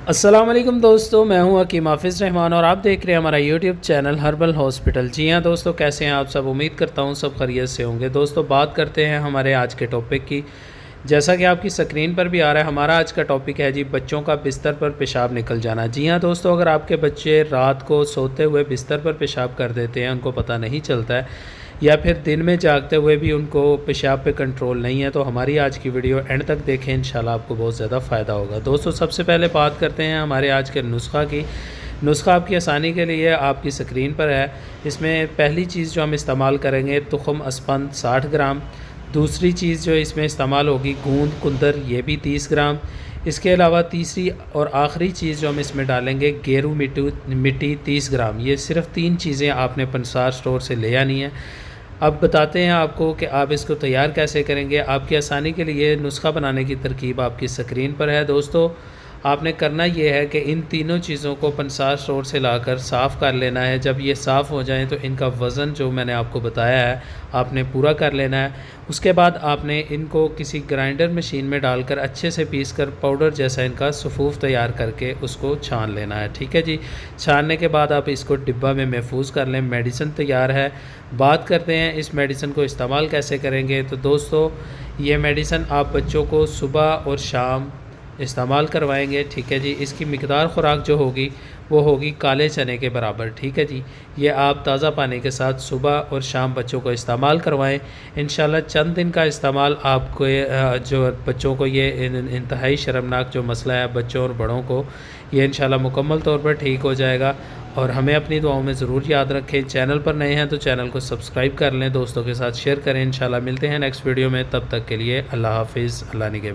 अस्सलाम वालेकुम दोस्तों, मैं हूं हकीम हाफिज़ रहमान और आप देख रहे हैं हमारा यूट्यूब चैनल हर्बल हॉस्पिटल। जी हां दोस्तों, कैसे हैं आप सब? उम्मीद करता हूं सब खैरियत से होंगे। दोस्तों, बात करते हैं हमारे आज के टॉपिक की। जैसा कि आपकी स्क्रीन पर भी आ रहा है, हमारा आज का टॉपिक है जी बच्चों का बिस्तर पर पेशाब निकल जाना। जी हाँ दोस्तों, अगर आपके बच्चे रात को सोते हुए बिस्तर पर पेशाब कर देते हैं, उनको पता नहीं चलता है, या फिर दिन में जागते हुए भी उनको पेशाब पे कंट्रोल नहीं है, तो हमारी आज की वीडियो एंड तक देखें, इंशाल्लाह आपको बहुत ज़्यादा फ़ायदा होगा। दोस्तों, सबसे पहले बात करते हैं हमारे आज के नुस्खा की। नुस्खा आपकी आसानी के लिए आपकी स्क्रीन पर है। इसमें पहली चीज़ जो हम इस्तेमाल करेंगे, तुखम अस्पंद 60 ग्राम। दूसरी चीज़ जो इसमें इस्तेमाल होगी, गूंद कुंदर, ये भी 30 ग्राम। इसके अलावा तीसरी और आखिरी चीज़ जो हम इसमें डालेंगे, गेरू मिट्टी 30 ग्राम। ये सिर्फ़ 3 चीज़ें आपने पंसार स्टोर से ले आनी है। अब बताते हैं आपको कि आप इसको तैयार कैसे करेंगे। आपकी आसानी के लिए नुस्खा बनाने की तरकीब आपकी स्क्रीन पर है। दोस्तों, आपने करना ये है कि इन तीनों चीज़ों को पंसार स्टोर से लाकर साफ़ कर लेना है। जब ये साफ़ हो जाएं तो इनका वज़न जो मैंने आपको बताया है आपने पूरा कर लेना है। उसके बाद आपने इनको किसी ग्राइंडर मशीन में डालकर अच्छे से पीस कर पाउडर जैसा इनका सफ़ूफ़ तैयार करके उसको छान लेना है। ठीक है जी। छानने के बाद आप इसको डिब्बा में महफूज कर लें। मेडिसिन तैयार है। बात करते हैं इस मेडिसिन को इस्तेमाल कैसे करेंगे। तो दोस्तों, ये मेडिसिन आप बच्चों को सुबह और शाम इस्तेमाल करवाएंगे। ठीक है जी। इसकी मिकदार ख़ुराक जो होगी वो होगी काले चने के बराबर। ठीक है जी। ये आप ताज़ा पानी के साथ सुबह और शाम बच्चों को इस्तेमाल करवाएं। इंशाल्लाह चंद दिन का इस्तेमाल आपको जो बच्चों को ये इंतहाई शर्मनाक जो मसला है बच्चों और बड़ों को, ये इंशाल्लाह मुकम्मल तौर पर ठीक हो जाएगा। और हमें अपनी दुआओं में ज़रूर याद रखें। चैनल पर नए हैं तो चैनल को सब्सक्राइब कर लें, दोस्तों के साथ शेयर करें। इंशाल्लाह मिलते हैं नेक्स्ट वीडियो में। तब तक के लिए अल्लाह हाफिज़। अल्लाह निगहबान।